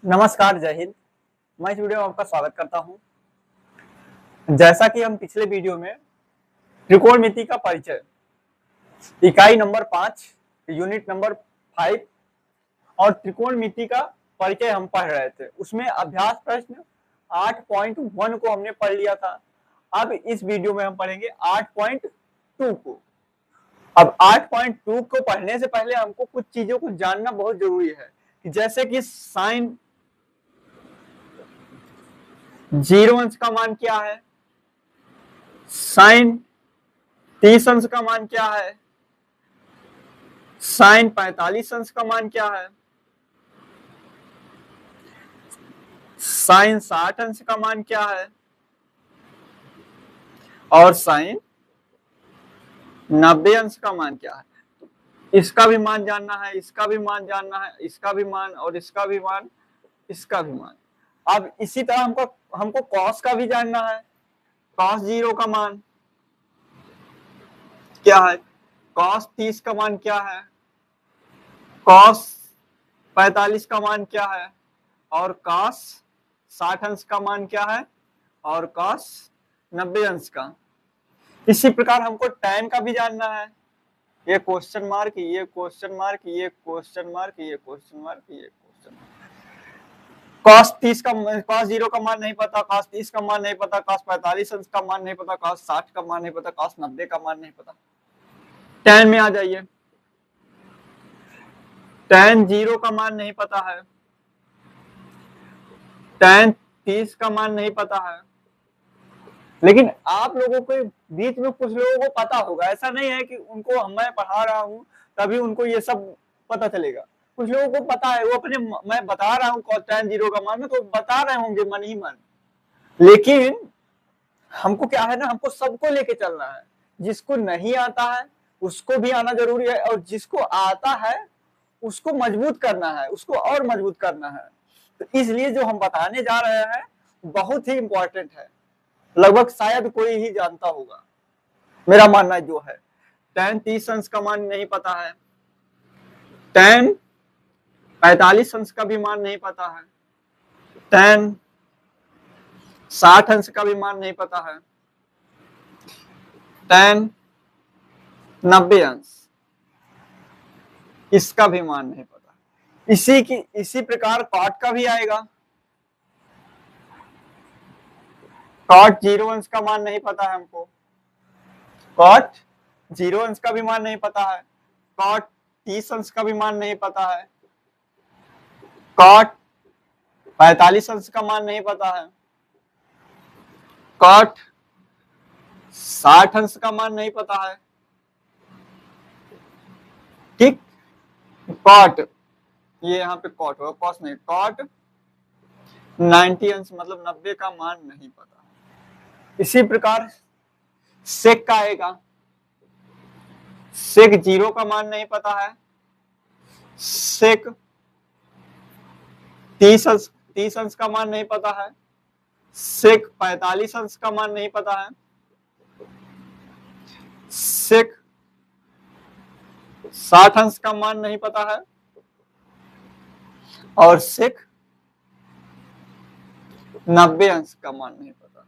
नमस्कार, जय हिंद। मैं इस वीडियो में आपका स्वागत करता हूं। जैसा कि हम पिछले वीडियो में त्रिकोणमिति का परिचय इकाई नंबर 5 यूनिट नंबर 5 और त्रिकोणमिति का परिचय हम पढ़ रहे थे। उसमें अभ्यास प्रश्न 8.1 को हमने पढ़ लिया था। अब इस वीडियो में हम पढ़ेंगे 8.2 को। अब 8.2 को पढ़ने से पहले हमको कुछ चीजों को जानना बहुत जरूरी है, जैसे कि साइन 0 अंश का मान क्या है, साइन 30 अंश का मान क्या है, साइन 45 अंश का मान क्या है, साइन 60 अंश का मान क्या है और साइन 90 अंश का मान क्या है। इसका भी मान जानना है, इसका भी मान जानना है, इसका भी मान और इसका भी मान, इसका भी मान। अब इसी तरह हमको कॉस का भी जानना है। कॉस 0 का मान क्या है, कॉस 30 का मान क्या है, कॉस 45 का मान क्या है और कॉस 60 अंश का मान क्या है और कॉस 90 अंश का। इसी प्रकार हमको tan का भी जानना है। ये क्वेश्चन मार्क, ये क्वेश्चन मार्क, ये क्वेश्चन मार्क, ये क्वेश्चन मार्क, ये क्वेश्चन मार्क। कॉस 0 का मान नहीं पता, कॉस 30 का मान नहीं पता, कॉस 45 अंश का मान नहीं पता, कॉस 60 का मान नहीं पता, कॉस 90 का मान नहीं पता। tan में आ जाइए। tan 0 का मान नहीं पता है, tan 30 का मान नहीं पता है, लेकिन आप लोगों के बीच में कुछ लोगों को पता होगा। ऐसा नहीं है कि उनको मैं पढ़ा रहा हूं तभी उनको ये सब पता चलेगा। कुछ लोगों को पता है, वो अपने मैं बता रहा हूँ tan 0 का मान, तो बता रहे होंगे मन ही मन, लेकिन हमको क्या है ना, हमको सबको लेके चलना है। जिसको नहीं आता है उसको भी आना जरूरी है और जिसको आता है उसको मजबूत करना है, उसको और मजबूत करना है। तो इसलिए जो हम बताने जा रहे हैं बहुत ही इंपॉर्टेंट है, लगभग शायद कोई ही जानता होगा, मेरा मानना जो है। tan 30 अंश का मान नहीं पता है, tan 45 अंश का भी मान नहीं पता है, tan 60 अंश का भी मान नहीं पता है, tan 90 अंश इसका भी मान नहीं पता। इसी प्रकार cot का भी आएगा। cot 0 अंश का मान नहीं पता है हमको, cot 0 अंश का भी मान नहीं पता है, cot 30 अंश का भी मान नहीं पता है, cot 45 अंश का मान नहीं पता है, cot 60 अंश का मान नहीं पता है। ठीक, cot ये यहाँ पे cot होगा, cos नहीं, cot 90 अंश मतलब 90 का मान नहीं पता। इसी प्रकार sec का आएगा। sec 0 का मान नहीं पता है, sec 30 अंश का मान नहीं पता है, sec 45 अंश का मान नहीं पता है, sec 60 अंश का मान नहीं पता है और sec 90 अंश का मान नहीं पता।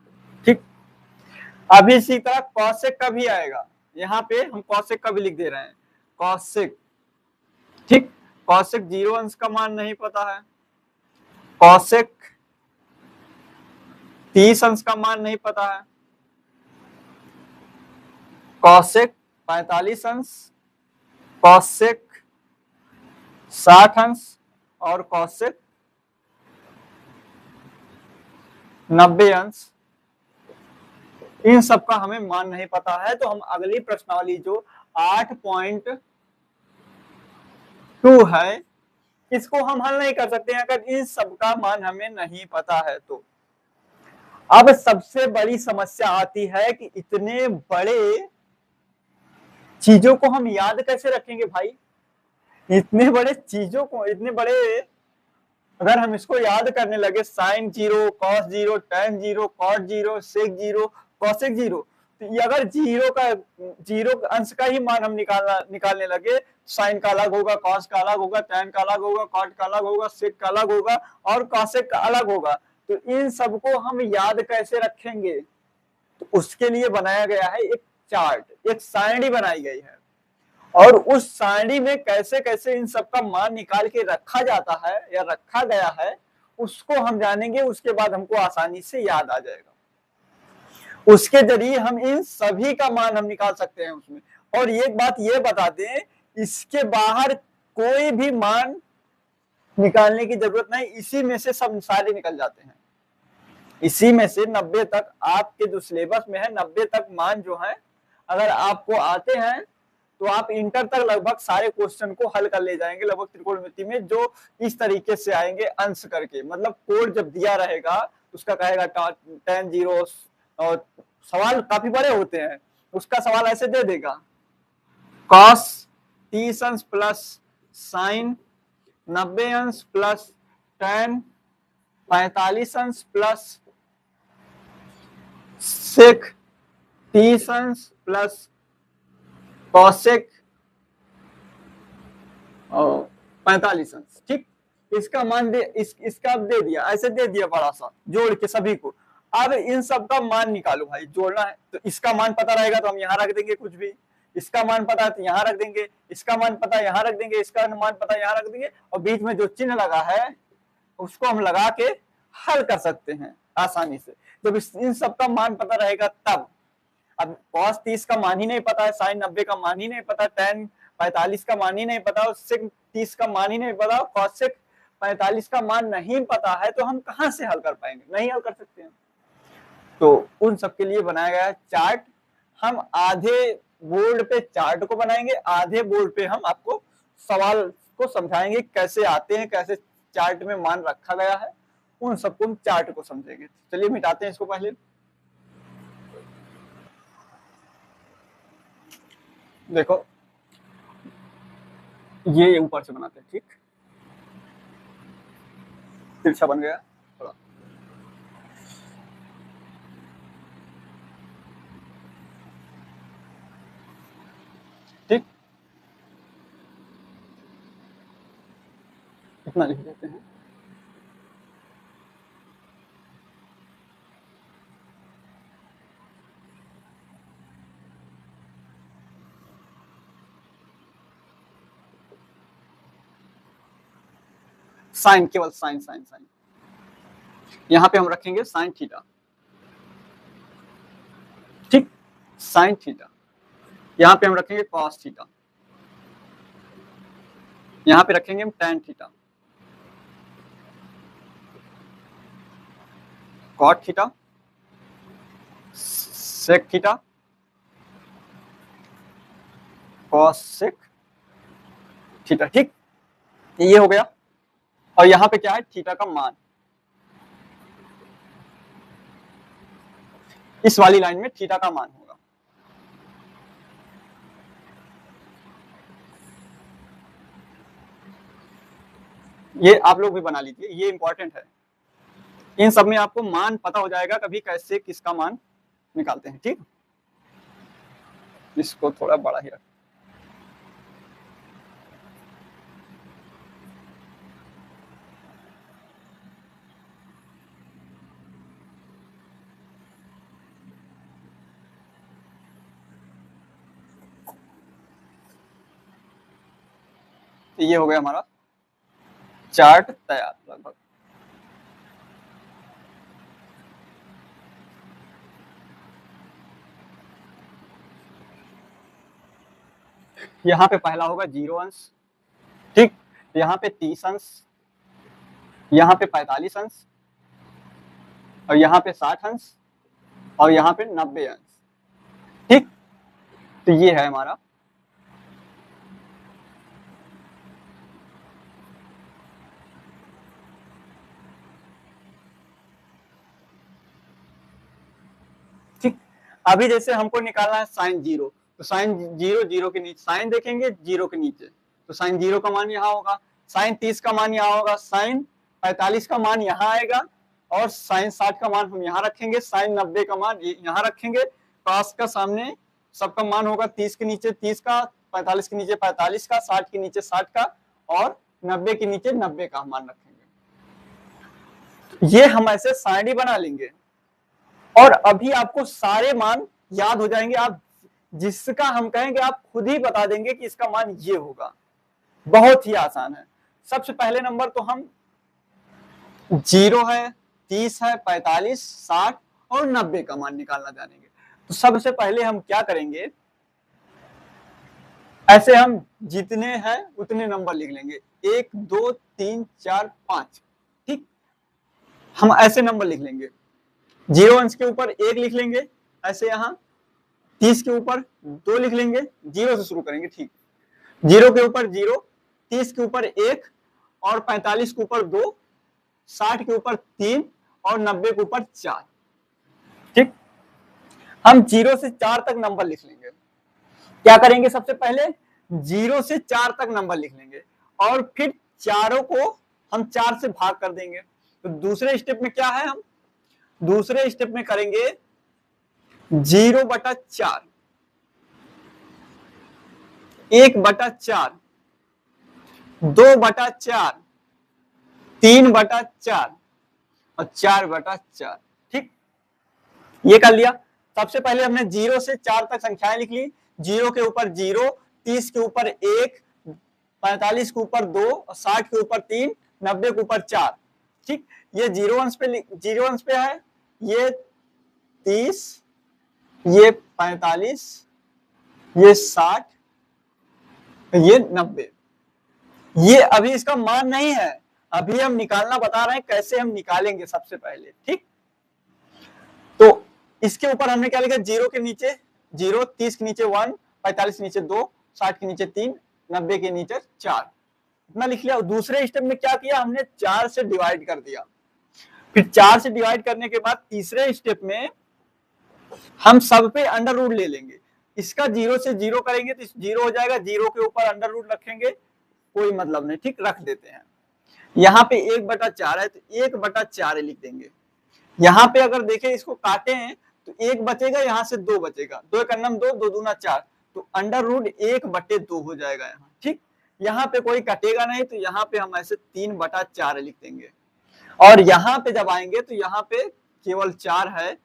ठीक, अभी इसी तरह cosec का भी आएगा। यहाँ पे हम cosec का भी लिख दे रहे हैं, cosec। ठीक, cosec 0 अंश का मान नहीं पता है, cosec 30 अंश का मान नहीं पता है, cosec 45 अंश, cosec 60 अंश और cosec 90 अंश। इन सब का हमें मान नहीं पता है, तो हम अगली प्रश्नावली जो 8.2 है इसको हम हल नहीं कर सकते हैं अगर इन सब का मान हमें नहीं पता है तो। अब सबसे बड़ी समस्या आती है कि इतने बड़े चीजों को हम याद कैसे रखेंगे भाई। इतने बड़े चीजों को, इतने बड़े अगर हम इसको याद करने लगे, sign 0, cos 0, tan 0, cot 0, sec 0, cosec 0, तो ये अगर जीरो अंश का ही मान हम निकालने लगे, साइन का अलग होगा, कॉस का अलग होगा, टैन का अलग होगा, कॉट का अलग होगा, सेक का अलग होगा और कॉसेक का अलग होगा, तो इन सबको हम याद कैसे रखेंगे? तो उसके लिए बनाया गया है एक चार्ट, एक सारणी बनाई गई है, और उस सारणी में कैसे कैसे इन सबका मान निकाल के रखा जाता है या रखा गया है, उसको हम जानेंगे। उसके बाद हमको आसानी से याद आ जाएगा। उसके जरिए हम इन सभी का मान हम निकाल सकते हैं उसमें। और एक बात ये बता दें, इसके बाहर कोई भी मान निकालने की जरूरत नहीं, इसी में से सब सारे निकल जाते हैं। इसी में से 90 तक आपके जो सिलेबस में है, 90 तक मान जो है अगर आपको आते हैं तो आप इंटर तक लगभग सारे क्वेश्चन को हल कर ले जाएंगे, लगभग त्रिकोणमिति में, जो इस तरीके से आएंगे अंश करके। मतलब कोड जब दिया रहेगा उसका कहेगा tan 0, और सवाल काफी बड़े होते हैं, उसका सवाल ऐसे दे देगा cos 30 अंश प्लस साइन 90 अंश प्लस tan 45 अंश प्लस सेक 30 अंश प्लस कॉसेक 45 अंश। ठीक, इसका मान इसका दे दिया, ऐसे दे दिया बड़ा सा जोड़ के सभी को। अब इन सब का मान निकालो भाई, जोड़ना है तो इसका मान पता रहेगा तो हम यहाँ रख देंगे कुछ भी, इसका मान पता है तो यहाँ रख देंगे, इसका मान पता है यहाँ रख देंगे, इसका मान पता है यहाँ रख देंगे, और बीच में जो चिन्ह लगा है उसको हम लगा के हल कर सकते हैं आसानी से, जब इन सब का मान पता रहेगा तब। अब cos 30 का मान ही नहीं पता है, sin 90 का मान ही नहीं पता, tan 45 का मान ही नहीं पता, sec 30 का मान ही नहीं पता, cosec 45 का मान नहीं पता है, तो हम कहां से हल कर पाएंगे? नहीं हल कर सकते हैं। तो उन सब के लिए बनाया गया है चार्ट। हम आधे बोर्ड पे चार्ट को बनाएंगे, आधे बोर्ड पे हम आपको सवाल को समझाएंगे कैसे आते हैं, कैसे चार्ट में मान रखा गया है, उन सबको हम चार्ट को समझेंगे। चलिए मिटाते हैं इसको पहले। देखो ये ऊपर से बनाते हैं, ठीक, तिरछा बन गया थोड़ा। ठीक, इतना लिख देते हैं। साइन, केवल साइन साइन साइन, यहां पे हम रखेंगे साइन थीटा। ठीक, साइन थीटा, यहां पे हम रखेंगे कॉस थीटा, यहां पे रखेंगे हम tan theta, cot theta, sec theta, cosec theta. ठीक, ये हो गया। और यहां पे क्या है? थीटा का मान, इस वाली लाइन में थीटा का मान होगा। ये आप लोग भी बना लीजिए, ये इंपॉर्टेंट है। इन सब में आपको मान पता हो जाएगा कभी कैसे किसका मान निकालते हैं। ठीक, इसको थोड़ा बड़ा ही रख। ये हो गया हमारा चार्ट तैयार लगभग। यहाँ पे पहला होगा 0 अंश, ठीक, यहाँ पे 30 अंश, यहाँ पे 45 अंश, और यहाँ पे 60 अंश, और यहाँ पे 90 अंश। ठीक, तो ये है हमारा ठीक। अभी जैसे हमको निकालना है साइन 0, तो साइन 0 0 के नीचे, साइन देखेंगे 0 के नीचे, तो साइन 0 का मान यहाँ होगा, साइन 30 का मान यहाँ होगा, साइन 45 का मान यहाँ आएगा, और साइन 60 का मान हम यहाँ रखेंगे, साइन 90 का मान यहाँ रखेंगे, cos का सामने सबका मान होगा 30 के नीचे 30 का, 45 के नीचे 45 का, 60 के नीचे 60 का और 90 के नीचे 90 का मान रखेंगे। ये हम ऐसे सारणी बना लेंगे और अभी आपको सारे मान याद हो जाएंगे। आप जिसका हम कहेंगे आप खुद ही बता देंगे कि इसका मान ये होगा। बहुत ही आसान है। सबसे पहले नंबर तो हम 0 है, 30 है, 45, 60 और 90 का मान निकालना जानेंगे। तो सबसे पहले हम क्या करेंगे, ऐसे हम जितने हैं उतने नंबर लिख लेंगे, 1 2 3 4 5। ठीक, हम ऐसे नंबर लिख लेंगे। 0 अंश के ऊपर 1 लिख लेंगे, ऐसे यहां 30 के ऊपर 2 लिख लेंगे, 0 से शुरू करेंगे। ठीक, 0 के ऊपर 0, 30 के ऊपर 1 और 45 के ऊपर 2, 60 के ऊपर 3 और 90 के ऊपर 4। ठीक, हम 0 से 4 तक नंबर लिख लेंगे। क्या करेंगे, सबसे पहले 0 से 4 तक नंबर लिख लेंगे और फिर चारों को हम 4 से भाग कर देंगे। तो दूसरे स्टेप में क्या है, हम दूसरे स्टेप में करेंगे 0/4, 1/4, 2/4, 3/4 और 4/4। ठीक, ये कर लिया। सबसे पहले हमने 0 से 4 तक संख्याएं लिख ली। 0 के ऊपर 0, 30 के ऊपर 1, 45 के ऊपर 2 और 60 के ऊपर 3, 90 के ऊपर 4। ठीक, ये 0 अंश पे है, ये 30, ये 45, ये 60, ये 90। ये अभी इसका मान नहीं है, अभी हम निकालना बता रहे हैं कैसे हम निकालेंगे सबसे पहले। ठीक, तो इसके ऊपर हमने क्या लिखा, 0 के नीचे 0, 30 के नीचे 1, 45 के नीचे 2, 60 के नीचे 3, 90 के नीचे 4, इतना लिख लिया। और दूसरे स्टेप में क्या किया, हमने 4 से डिवाइड कर दिया। फिर 4 से डिवाइड करने के बाद तीसरे स्टेप में हम सब पे अंडर रूट ले लेंगे। इसका 0 से 0 करेंगे तो 0 हो जाएगा, 0 के ऊपर अंडर रूट रखेंगे, कोई मतलब नहीं। ठीक, रख देते हैं। यहाँ पे 1/4 है तो 1/4 लिख देंगे। यहाँ पे अगर देखें इसको काटे हैं तो 1 बचेगा, यहाँ से 2 बचेगा, 2 एक अन्नम 2, 2 दूना 4, तो अंडर रूट 1/2 हो जाएगा यहाँ। ठीक, यहाँ पे कोई कटेगा नहीं तो यहाँ पे हम ऐसे 3/4 लिख देंगे। और यहाँ पे जब आएंगे तो यहाँ पे केवल 4 है,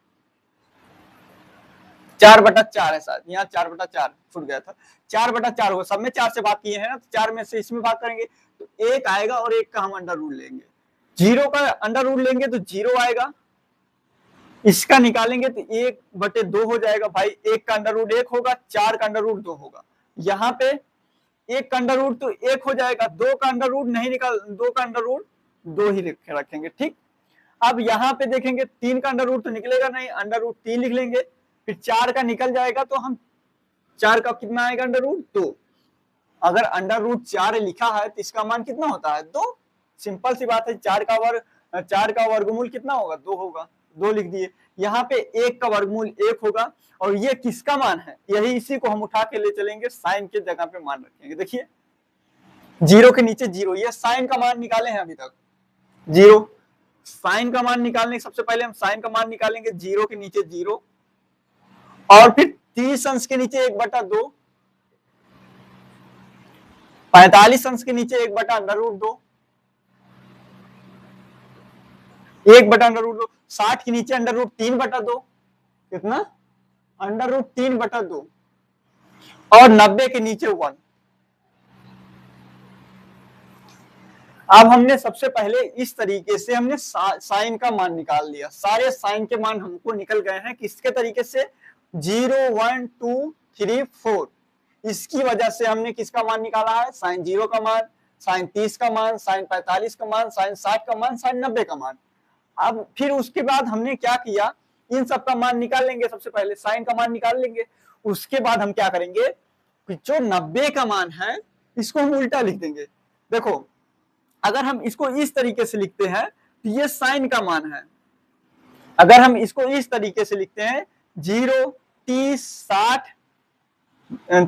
4/4 है शायद, यहाँ 4/4 छूट गया था, 4/4 होगा। सब में 4 से भाग किए हैं ना, तो 4 में से इसमें भाग करेंगे तो 1 आएगा और 1 का हम अंडर रूट लेंगे। 0 का अंडर रूट लेंगे तो 0 आएगा, इसका निकालेंगे तो 1/2 हो जाएगा। भाई 1 का अंडर रूट 1 होगा, 4 का अंडर रूट 2 होगा। यहाँ पे 1 का अंडर रूट तो 1 हो जाएगा, 2 का अंडर रूट नहीं निकाल, 2 का अंडर रूट 2 ही रखेंगे। ठीक, अब यहाँ पे देखेंगे 3 का अंडर रूट तो निकलेगा नहीं, अंडर रूट 3 लिख लेंगे। फिर 4 का निकल जाएगा तो हम 4 का कितना आएगा अंडर रूट 2। अगर अंडर रूट 4 लिखा है तो इसका मान कितना होता है, 2। सिंपल सी बात है, 4 का वर्गमूल कितना होगा, 2 होगा, 2 लिख दिए। यहाँ पे 1 का वर्गमूल 1 होगा और ये किसका मान है, यही इसी को हम उठा के ले चलेंगे, साइन के जगह पे मान रखेंगे। देखिए 0 के नीचे 0, ये साइन का मान निकाले हैं अभी तक 0। साइन का मान निकालने सबसे पहले हम साइन का मान निकालेंगे, 0 के नीचे 0 और फिर 30 अंश के नीचे 1/2, 45 अंश के नीचे 1/√2, 1/√2, 60 के नीचे √3/2, कितना, √3/2 और 90 के नीचे 1। अब हमने सबसे पहले इस तरीके से हमने साइन का मान निकाल लिया। सारे साइन के मान हमको निकल गए हैं, किसके तरीके से, 0 1 2 3 4। इसकी वजह से हमने किसका मान निकाला है, साइन 0 का मान, साइन 30 का मान, साइन 45 का मान, साइन 60 का मान, साइन 90 का मान। अब फिर उसके बाद हमने क्या किया, इन सब का मान निकाल लेंगे। सबसे पहले साइन का मान निकाल लेंगे, उसके बाद हम क्या करेंगे, जो 90 का मान है इसको हम उल्टा लिख देंगे। देखो अगर हम इसको इस तरीके से लिखते हैं तो ये साइन का मान है। अगर हम इसको इस तरीके से लिखते हैं 0 30 60,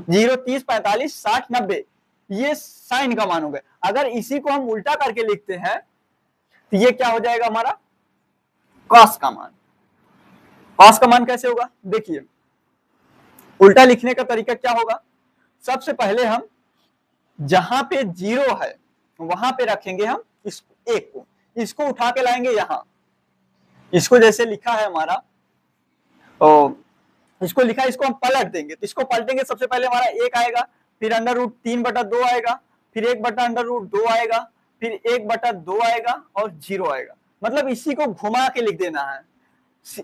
0 30 45 60 90, ये साइन का मान हो गया। अगर इसी को हम उल्टा करके लिखते हैं तो ये क्या हो जाएगा हमारा, कॉस का मान। कॉस का मान कैसे होगा, देखिए उल्टा लिखने का तरीका क्या होगा, सबसे पहले हम जहां पे 0 है वहां पे रखेंगे हम इस 1 को, इसको उठा के लाएंगे यहाँ, इसको जैसे लिखा है हमारा, तो इसको लिखा है, इसको हम पलट देंगे, तो इसको पलटेंगे, सबसे पहले हमारा 1 आएगा, फिर अंडर रूट 3/2 आएगा, फिर 1/√2 आएगा, फिर 1/2 आएगा और 0 आएगा। मतलब इसी को घुमा के लिख देना है,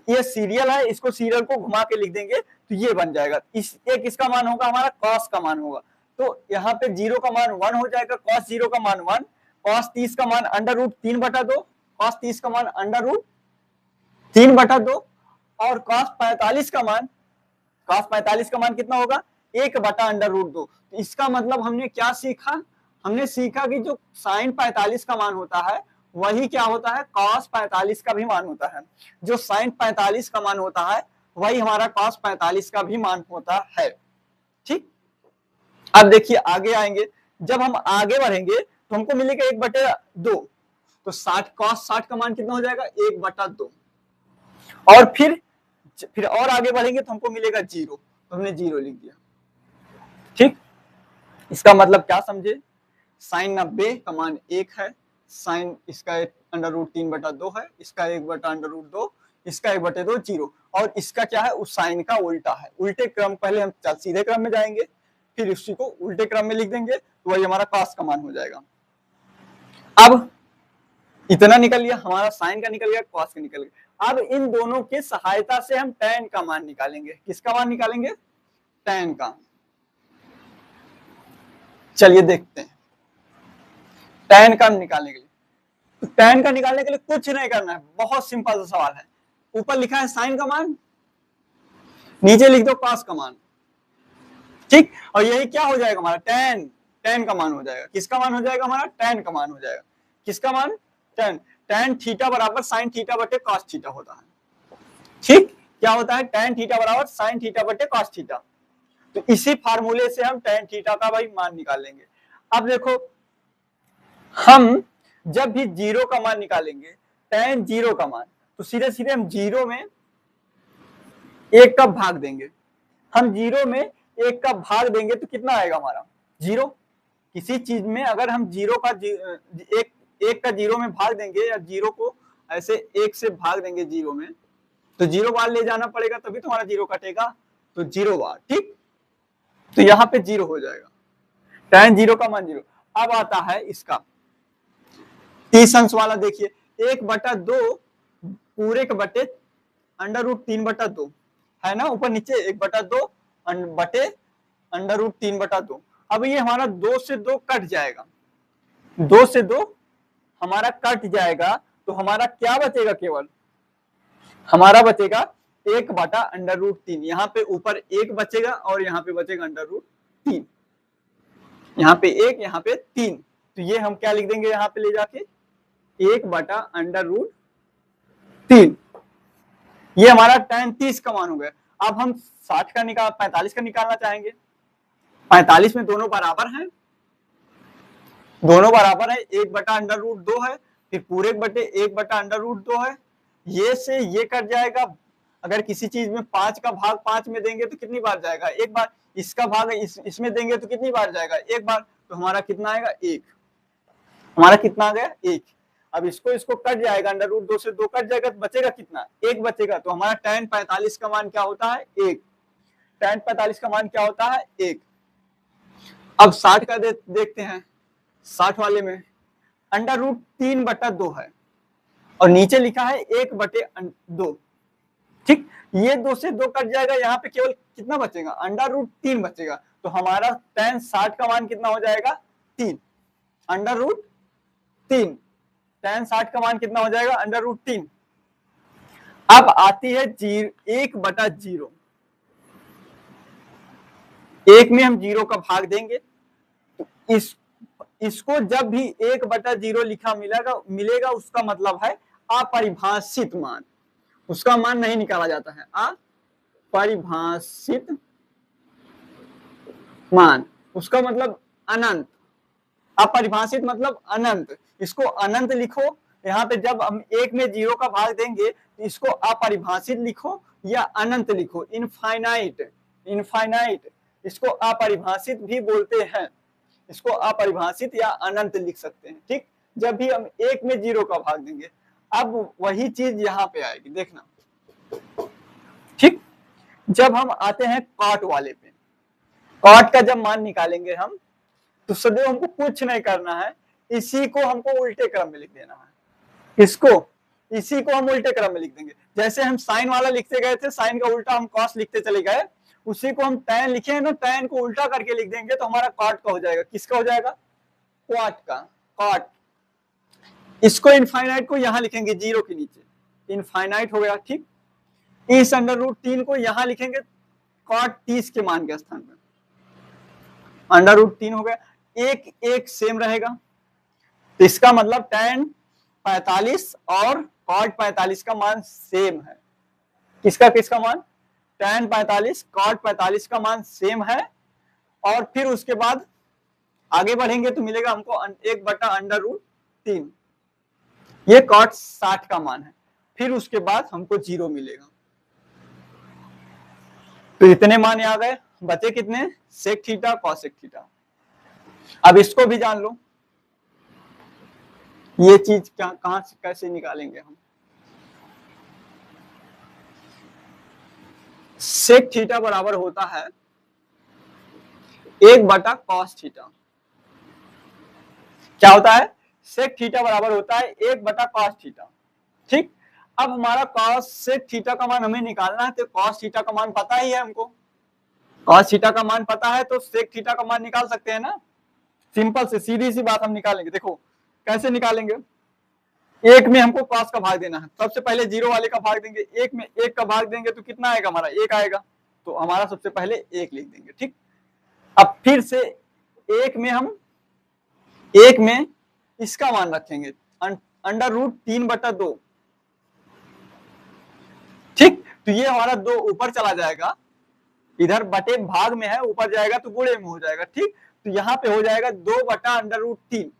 ये सीरियल है, इसको सीरियल को घुमा के लिख देंगे तो ये बन जाएगा। इस एक इसका मान होगा हमारा कॉस का मान होगा, तो यहाँ पे 0 का मान 1 हो जाएगा, कॉस 0 का मान 1, कॉस 30 का मान अंडर रूट 3/2, कॉस 30 का मान अंडर रूट 3/2 और कॉस 45 का मान कितना होगा 1/√2। तो इसका मतलब हमने क्या सीखा, हमने सीखा कि जो साइन 45 का मान होता है वही क्या होता है कॉस 45 का भी मान होता है, जो साइन 45 का मान होता है वही हमारा कॉस 45 का भी मान होता है। ठीक, अब देखिए आगे आएंगे, जब हम आगे बढ़ेंगे तो हमको मिलेगा 1/2, तो 60 कॉस 60 का मान कितना हो जाएगा 1/2, और फिर और आगे बढ़ेंगे तो हमको मिलेगा 0, तो हमने 0 लिख दिया। ठीक, इसका मतलब क्या समझे, साइन 90 का मान 1 है, साइन इसका अंडर रूट 3/2 है, इसका 1/√2, इसका 1/2 0, और इसका क्या है उस साइन का उल्टा है, उल्टे क्रम, पहले हम सीधे क्रम में जाएंगे फिर उसी को उल्टे क्रम में लिख देंगे, तो वही हमारा कॉस का मान हो जाएगा। अब इतना निकल गया, हमारा साइन का निकल गया, कॉस का निकल गया। अब इन दोनों की सहायता से हम tan का मान निकालेंगे। किसका मान निकालेंगे, tan का। चलिए देखते हैं tan का निकालने के लिए, तो tan का निकालने के लिए कुछ नहीं करना है, बहुत सिंपल सा सवाल है। ऊपर लिखा है साइन का मान, नीचे लिख दो कॉस का मान। ठीक, और यही क्या हो जाएगा हमारा tan का मान हो जाएगा। किसका मान हो जाएगा हमारा tan का मान हो जाएगा। किसका मान tan थीटा बराबर साइन थीटा बटे कॉस थीटा होता है। ठीक, क्या होता है tan थीटा बराबर साइन थीटा बटे कॉस थीटा। तो इसी फार्मूले से हम tan थीटा का भाई मान निकालेंगे। अब देखो, हम जब भी 0 का मान निकालेंगे tan 0 का मान, तो सीधे सीधे हम 0 में 1 का भाग देंगे। हम 0 में 1 का भाग देंगे तो कितना आएगा हमारा 0। किसी चीज में अगर हम 0 का 1 का 0 में भाग देंगे, या 0 को ऐसे 1 से भाग देंगे 0 में, तो 0 बार ले जाना पड़ेगा तभी तुम्हारा 0 कटेगा, तो 0 बार। ठीक, तो यहाँ पे 0 हो जाएगा, tan 0 का मान 0। अब आता है इसका 30 अंश वाला, देखिए 1/2 पूरे के बटे अंडर रूट 3/2 है ना, ऊपर नीचे 1/2 बटे अंडर रूट 3/2। अब ये हमारा 2 से 2 कट जाएगा, 2 से 2 हमारा कट जाएगा, तो हमारा क्या बचेगा, केवल हमारा बचेगा 1/√3। यहाँ पे ऊपर 1 बचेगा और यहाँ पे बचेगा अंडर रूट 3, यहाँ पे 1 यहाँ पे 3, तो ये हम क्या लिख देंगे यहाँ पे ले जाके 1/√3। ये हमारा tan 30 का मान हो गया। अब हम 45 का निकालना चाहेंगे। 45 में दोनों बराबर हैं, दोनों बराबर है, 1/√2 है, फिर पूरे बटे 1/√2 है, ये से ये कट जाएगा। अगर किसी चीज में 5 का भाग 5 में देंगे तो कितनी बार जाएगा, एक बार। इसका भाग इसमें देंगे तो कितनी बार जाएगा, एक बार। तो हमारा कितना आएगा 1, हमारा कितना आ गया 1। अब इसको कट जाएगा, अंडर रूट 2 से 2 कट जाएगा, तो बचेगा कितना 1 बचेगा। तो हमारा tan 45 का मान क्या होता है 1, tan 45 का मान क्या होता है 1। अब 60 का देखते हैं, 60 वाले में अंडर रूट 3/2 है और नीचे लिखा है 1/2। ठीक, ये 2 से 2 कट जाएगा, यहाँ पे केवल कितना बचेगा अंडर रूट 3 बचेगा। तो हमारा tan 60 का मान कितना हो जाएगा 3, अंडर रूट 3। tan 60 का मान कितना हो जाएगा अंडर रूट 3। अब आती है 1/0, 1 में हम 0 का भाग देंगे, तो इसको जब भी 1/0 लिखा मिलेगा उसका मतलब है अपरिभाषित मान, उसका मान नहीं निकाला जाता है, अपरिभाषित मान, उसका मतलब अनंत। अपरिभाषित मतलब अनंत, इसको अनंत लिखो। यहाँ पे जब हम 1 में 0 का भाग देंगे तो इसको अपरिभाषित लिखो या अनंत लिखो, इनफाइनाइट, इनफाइनाइट, इसको अपरिभाषित भी बोलते हैं, इसको अपरिभाषित या अनंत लिख सकते हैं। ठीक, जब भी हम एक में जीरो का भाग देंगे, अब वही चीज यहाँ पे आएगी, देखना। ठीक, जब हम आते हैं कॉट वाले पे, कॉट का जब मान निकालेंगे हम, तो सदैव हमको कुछ नहीं करना है, इसी को हमको उल्टे क्रम में लिख देना है। इसको, इसी को हम उल्टे क्रम में लिख देंगे। जैसे हम साइन वाला लिखते गए थे, साइन का उल्टा हम कॉस लिखते चले गए, उसी को हम टैन लिखे हैं ना, टैन को उल्टा करके लिख देंगे तो हमारा कॉट का हो जाएगा। किसका हो जाएगा? क्वाट का, कॉट। इसको इनफाइनाइट को यहां लिखेंगे जीरो के नीचे, इनफाइनाइट हो गया। ठीक, इस अंडर रूट 3 को यहां लिखेंगे कॉट 30 के मान के स्थान पर, अंडर रूट 3 हो गया। एक एक सेम रहेगा, तो इसका मतलब टैन 45 और कॉट 45 का मान सेम है। किसका किसका मान? टैन 45, कॉट 45 का मान सेम है। और फिर उसके बाद आगे बढ़ेंगे तो मिलेगा हमको 1 बटा अंडर रूट 3, ये कॉट 60 का मान है। फिर उसके बाद हमको जीरो मिलेगा। तो इतने मान आ गए, बचे कितने? Sec theta, cosec theta. अब इसको भी जान लो, ये चीज कहां से कैसे निकालेंगे हम। सेक थीटा बराबर होता है 1 बटा कॉस थीटा। क्या होता है? सेक थीटा बराबर होता है 1 बटा कॉस थीटा। ठीक, अब हमारा कॉस सेक थीटा का मान हमें निकालना है, तो कॉस थीटा का मान पता ही है हमको, कॉस थीटा का मान पता है तो सेक थीटा का मान निकाल सकते हैं ना। सिंपल से सीधी सी बात हम निकालेंगे। देखो कैसे निकालेंगे, एक में हमको कॉस का भाग देना है, सबसे पहले जीरो वाले का भाग देंगे, एक में एक का भाग देंगे तो कितना आएगा हमारा? 1 आएगा, तो हमारा सबसे पहले 1 लिख देंगे। ठीक, अब फिर से एक में हम एक में इसका मान रखेंगे अंडर रूट 3 बटा 2। ठीक, तो ये हमारा 2 ऊपर चला जाएगा, इधर बटे भाग में है, ऊपर जाएगा तो गुणे में हो जाएगा। ठीक, तो यहाँ पे हो जाएगा 2 बटा अंडर रूट 3।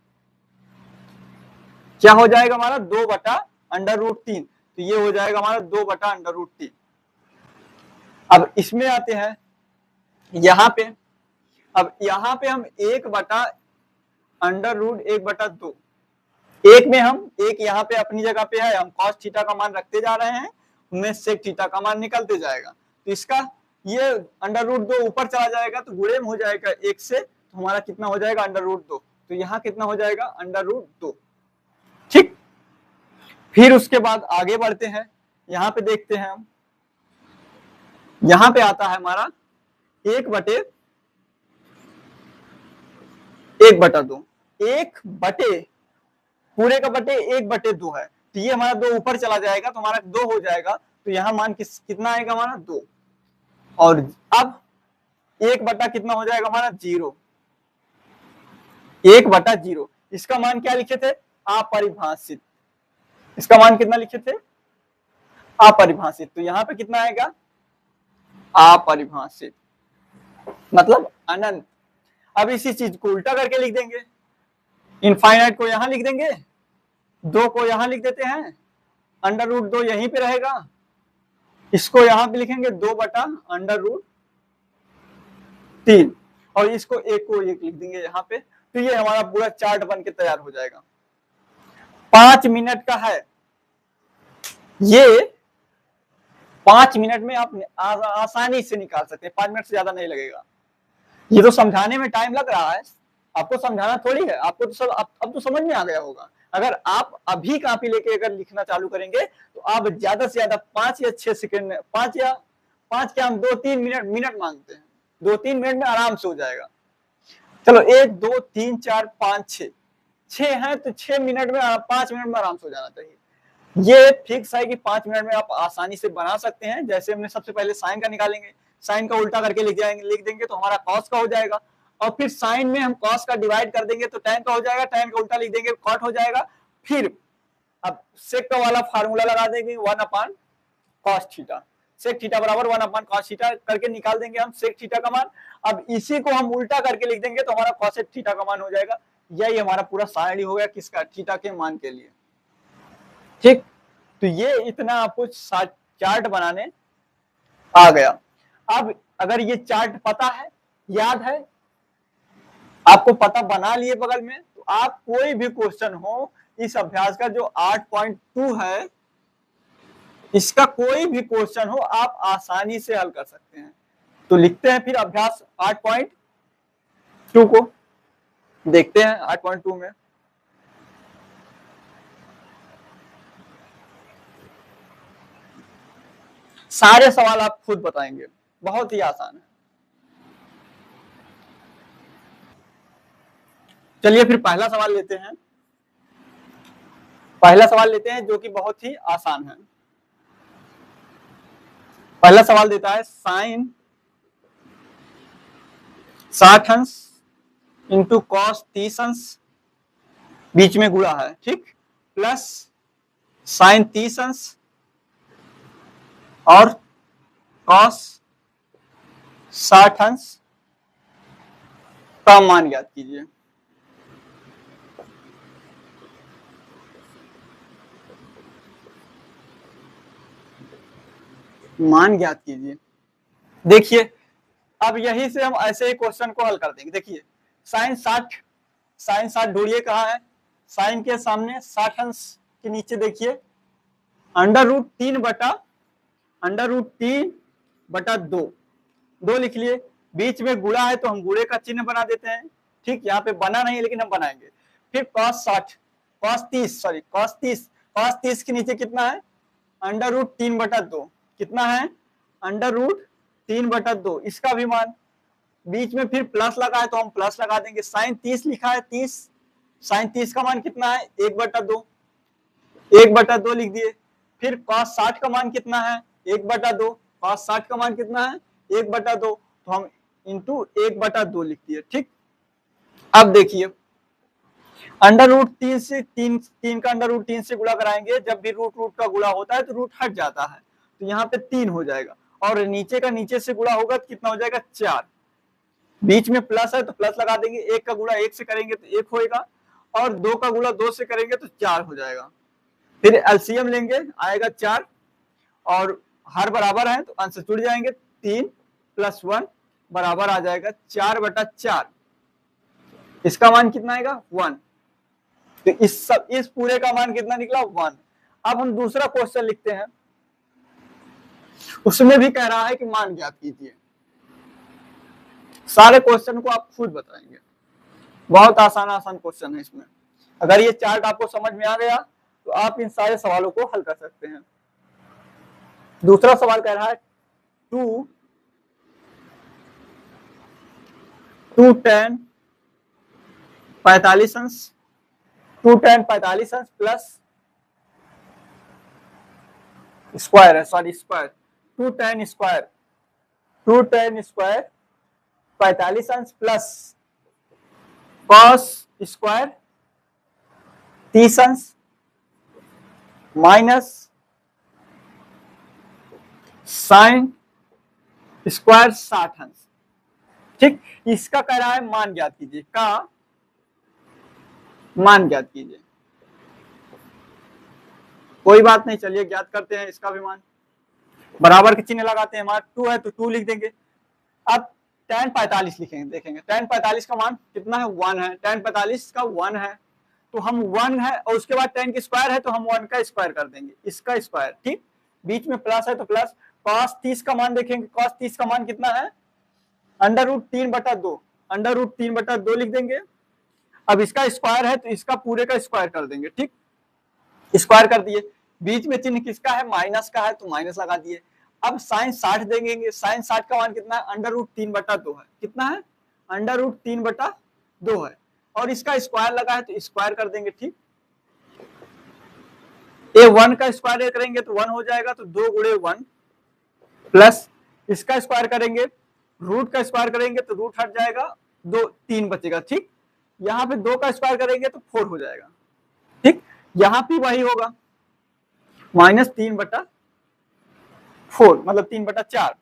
क्या हो जाएगा हमारा? 2 बटा अंडर रूट 3, तो ये हो जाएगा हमारा 2 बटा अंडर रूट 3। अब इसमें आते हैं यहाँ पे, अब यहाँ पे हम 1 बटा अंडर रूट 1 बटा 2, एक में हम एक यहाँ पे अपनी जगह पे है, हम कॉस थीटा का मान रखते जा रहे हैं, उनमें सेक थीटा का मान निकलते जाएगा। तो इसका ये अंडर रूट 2 ऊपर चला जाएगा तो गुणे में हो जाएगा 1 से, तो हमारा कितना हो जाएगा? Under root 2। तो यहाँ कितना हो जाएगा? Under root 2। ठीक, फिर उसके बाद आगे बढ़ते हैं, यहाँ पे देखते हैं हम, यहाँ पे आता है हमारा 1 बटे 1 बटा 2, 1 बटे पूरे का बटे 1 बटे 2 है, तो ये हमारा 2 ऊपर चला जाएगा तो हमारा 2 हो जाएगा, तो यहाँ मान कितना आएगा हमारा? 2। और अब 1 बटा कितना हो जाएगा हमारा? 0, 1 बटा 0। इसका मान क्या लिखे थे? अपरिभाषित। इसका मान कितना लिखे थे? अपरिभाषित। तो यहाँ पे कितना आएगा? अपरिभाषित, मतलब अनंत। अब इसी चीज को उल्टा करके लिख देंगे, इनफाइनाइट को यहां लिख देंगे, 2 को यहां लिख देते हैं, अंडर रूट 2 यहीं पे रहेगा, इसको यहां पे लिखेंगे 2 बटा अंडर रूट 3, और इसको 1 को 1 लिख देंगे यहाँ पे। तो ये हमारा पूरा चार्ट बन के तैयार हो जाएगा। 5 मिनट का है ये, 5 मिनट में आप आसानी से निकाल सकते हैं, 5 मिनट से ज्यादा नहीं लगेगा। ये तो समझाने में टाइम लग रहा है, आपको समझाना थोड़ी है, आपको तो सब अब तो समझ में आ गया होगा। अगर आप अभी कॉपी लेके अगर लिखना चालू करेंगे तो आप ज्यादा से ज्यादा 5 या 6 सेकंड में, 5 क्या हम 2-3 मिनट मांगते हैं, 2-3 मिनट में आराम से हो जाएगा। चलो 1 2 3 4 5 6 है तो 6 मिनट में, 5 मिनट में आराम से हो जाना चाहिए। ये फिक्स है कि 5 मिनट में आप आसानी से बना सकते हैं। जैसे हमने सबसे पहले साइन का निकालेंगे, साइन का उल्टा करके लिख देंगे तो हमारा कॉस का हो जाएगा, और फिर साइन में हम कॉस का डिवाइड कर देंगे तो टैन का हो जाएगा, टैन का उल्टा लिख देंगे कॉट हो जाएगा। फिर अब सेक का वाला फार्मूला लगा देंगे 1 upon cos theta, sec theta बराबर 1 अपान कॉस थीटा करके निकाल देंगे हम सेक थीटा का मान। अब इसी को हम उल्टा करके लिख देंगे तो हमारा कॉसेक थीटा का मान हो जाएगा। यही हमारा पूरा सारणी हो गया किसका? थीटा के मान के लिए। ठीक, तो ये इतना आपको चार्ट बनाने आ गया। अब अगर ये चार्ट पता है, याद है, आपको पता बना लिए बगल में, तो आप कोई भी क्वेश्चन हो इस अभ्यास का जो 8.2 है, इसका कोई भी क्वेश्चन हो आप आसानी से हल कर सकते हैं। तो लिखते हैं फिर अभ्यास 8.2 को, देखते हैं 8.2 में। सारे सवाल आप खुद बताएंगे, बहुत ही आसान है। चलिए फिर पहला सवाल लेते हैं। पहला सवाल लेते हैं जो कि बहुत ही आसान है। पहला सवाल देता है साइन 60 अंश इंटू कॉस 30 अंश, बीच में गुणा है, ठीक, प्लस साइन 30 अंश और कॉस 60 अंश का मान ज्ञात कीजिए। मान ज्ञात कीजिए। देखिए अब यही से हम ऐसे ही क्वेश्चन को हल कर देंगे। देखिए साइन 60 ढूंढिए कहाँ है, साइन के सामने 60 अंश के नीचे देखिए √3 बटा 2 लिख लिए, बीच में गुणा है तो हम गुणे का चिन्ह बना देते हैं, ठीक, यहाँ पे बना नहीं लेकिन हम बनाएंगे। फिर cos 30 के नीचे कितना है, √3 बटा 2, कितना है, √3/2, इसका भी मान, बीच में फिर प्लस लगा है तो हम प्लस लगा देंगे। साइन 30 लिखा है, 30, साइन 30 का मान कितना है, 1/2 लिख दिए। फिर cos 60 का मान कितना है, 1/2, cos 60 का मान कितना है, 1/2, तो हम इंटू 1/2 लिख दिए, ठीक। अब देखिए √3 से 3 का √3 से गुणा कराएंगे, जब भी रूट का गुणा होता है तो रूट हट जाता है, तो यहाँ पे 3 हो जाएगा, और नीचे का नीचे से गुणा होगा तो कितना हो जाएगा, 4, बीच में प्लस है तो प्लस लगा देंगे, 1 का गुणा 1 से करेंगे तो 1 होएगा, और 2 का गुणा 2 से करेंगे तो 4 हो जाएगा। फिर एलसीएम लेंगे, आएगा 4, और हर बराबर है तो अंश जुड़ जाएंगे, 3 + 1 बराबर आ जाएगा 4/4, इसका मान कितना आएगा, 1। तो इस पूरे का मान कितना निकला, 1। अब हम दूसरा क्वेश्चन लिखते हैं, उसमें भी कह रहा है कि मान ज्ञात कीजिए। सारे क्वेश्चन को आप खुद बताएंगे, बहुत आसान क्वेश्चन है इसमें। अगर ये चार्ट आपको समझ में आ गया तो आप इन सारे सवालों को हल कर सकते हैं। दूसरा सवाल कह रहा है 2 tan 45 अंश, 2 tan 45 अंश प्लस स्क्वायर है, सॉरी स्क्वायर, 2 tan स्क्वायर 45 अंश प्लस cos स्क्वायर 30 अंश माइनस साइन स्क्वायर 60 अंश, ठीक। इसका कह रहा है मान ज्ञात कीजिए, का मान ज्ञात कीजिए। कोई बात नहीं, चलिए ज्ञात करते हैं इसका भी मान, बराबर के चिन्ह लगाते हैं, हमारा 2 है तो 2 लिख देंगे। अब tan 45 लिखेंगे, देखेंगे tan 45 का मान कितना है, 1 है, tan 45 का 1 है तो हम 1 है, और उसके बाद tan की स्क्वायर है तो हम 1 का स्क्वायर कर देंगे, इसका स्क्वायर, ठीक। बीच में प्लस है तो प्लस, cos 30 का मान देखेंगे, cos 30 का मान कितना है, √3/2 लिख देंगे। अब इसका स्क्वायर है तो इसका पूरे का स्क्वायर कर देंगे, ठीक, स्क्वायर कर दिए। बीच में चिन्ह किसका है, माइनस का है तो माइनस लगा दिए। अब साइन 60 देंगे, साइन 60 का मान कितना है, √3/2 है, कितना है, √3/2 है, और इसका स्क्वायर लगा है तो स्क्वायर कर देंगे, ठीक। ये 1 का स्क्वायर करेंगे तो 1 हो जाएगा, तो 2 गुणे 1 प्लस इसका स्क्वायर करेंगे, रूट का स्क्वायर करेंगे तो रूट हट जाएगा, 3 बचेगा, ठीक। यहाँ पे 2 का स्क्वायर करेंगे तो 4 हो जाएगा, ठीक। यहाँ पे वही होगा, -3/4, मतलब 3/4,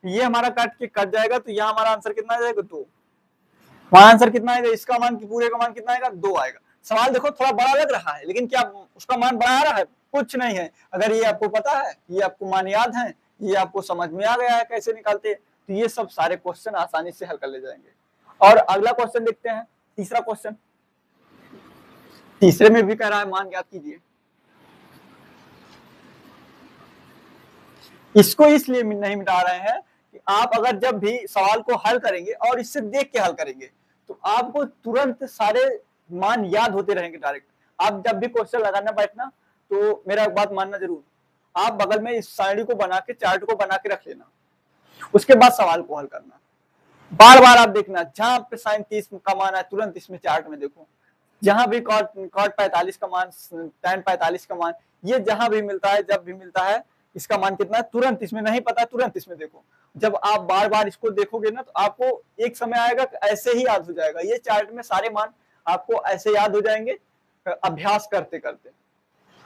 ये हमारा कट जाएगा, तो यहाँ हमारा आंसर कितना आ जाएगा, 2। हमारा आंसर कितना आएगा, इसका मान पूरे का मान कितना आएगा, 2 आएगा। सवाल देखो थोड़ा बड़ा लग रहा है, लेकिन क्या उसका मान बड़ा आ रहा है, कुछ नहीं है। अगर ये आपको पता है, ये आपको मान याद है, ये आपको समझ में आ गया है कैसे निकालते, तो ये सब सारे क्वेश्चन आसानी से हल कर ले जाएंगे। और अगला क्वेश्चन देखते हैं, तीसरा क्वेश्चन। तीसरे में भी कह रहा है मान ज्ञात कीजिए। इसको इसलिए नहीं मिटा रहे हैं कि आप अगर जब भी सवाल को हल करेंगे और इससे देख के हल करेंगे तो आपको तुरंत सारे मान याद होते रहेंगे डायरेक्ट। आप जब भी क्वेश्चन लगाना बैठना तो मेरा एक बात मानना जरूर, आप बगल में इस सारणी को बना के, चार्ट को बना के रख लेना, उसके बाद सवाल को हल करना। बार बार आप देखना, जहां पे साइन 30 का मान है तुरंत इसमें चार्ट में देखो, जहां भी कॉट 45 का मान, tan 45 का मान, ये जहां भी मिलता है, जब भी मिलता है, इसका मान कितना है तुरंत इसमें नहीं पता, तुरंत इसमें देखो। जब आप बार बार इसको देखोगे ना तो आपको एक समय आएगा ऐसे ही याद हो जाएगा, ये चार्ट में सारे मान आपको ऐसे याद हो जाएंगे अभ्यास करते करते,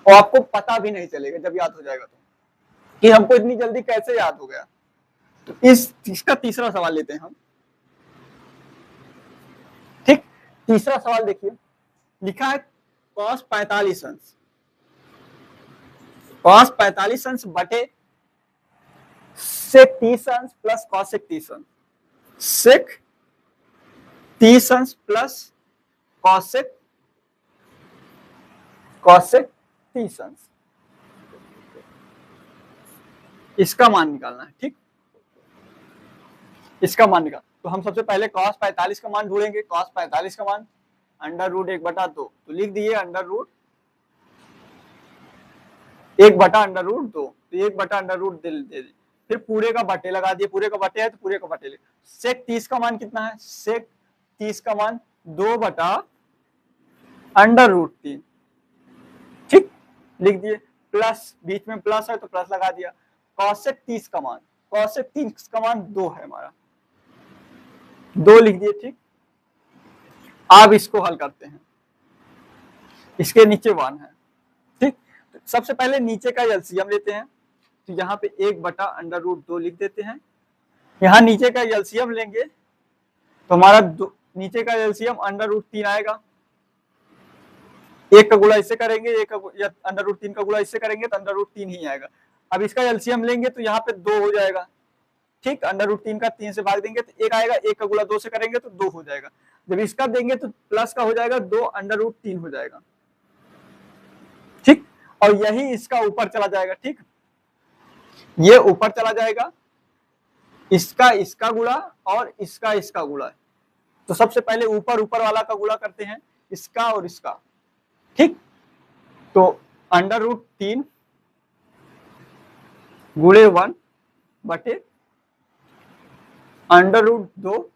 और आपको पता भी नहीं चलेगा जब याद हो जाएगा तो कि हमको इतनी जल्दी कैसे याद हो गया। तो इसका तीसरा सवाल लेते हैं हम। ठीक, तीसरा सवाल देखिए, लिखा है cos 45 अंश, cos 45 अंश बटे sec 30 अंश प्लस cosec 30 अंश, sec 30 अंश प्लस cosec 30 अंश, इसका मान निकालना है। ठीक, इसका मान निकाल, तो हम सबसे पहले cos 45 का मान ढूंढेंगे। cos 45 का मान अंडर रूट 1/2, तो लिख दिए अंडर रूट 1/√2, तो 1/√2 दे दी, फिर पूरे का बटे लगा दिए, पूरे का बटे है तो पूरे का बटे ले। सेक 30 का मान कितना है, सेक 30 का मान 2/√3, ठीक, लिख दिए, प्लस बीच में प्लस है तो प्लस लगा दिया। कॉसेक 30 का मान, कॉसेक 30 का मान 2 है हमारा, 2 लिख दिए। ठीक, अब इसको हल करते हैं, इसके नीचे 1 है। ठीक, सबसे पहले नीचे का एलसीएम लेते हैं, तो यहाँ पे 1/√2 लिख देते हैं। यहाँ नीचे का एलसीएम लेंगे तो हमारा नीचे का एलसीएम √3 आएगा। एक का गुणा इससे करेंगे, एक का √3 का गुणा इससे करेंगे तो √3 ही आएगा। अब इसका एलसीएम लेंगे तो यहाँ पे 2 हो जाएगा। ठीक, √3 का 3 से भाग देंगे तो 1 आएगा, 1 का गुणा 2 से करेंगे तो 2 हो जाएगा। जब इसका देंगे तो प्लस का हो जाएगा, 2/√3 हो जाएगा। ठीक, और यही इसका ऊपर चला जाएगा। ठीक, ये ऊपर चला जाएगा, इसका गुणा और इसका गुणा। तो सबसे पहले ऊपर वाला का गुणा करते हैं, इसका और इसका। ठीक, तो √3 गुणे 1 बटे √2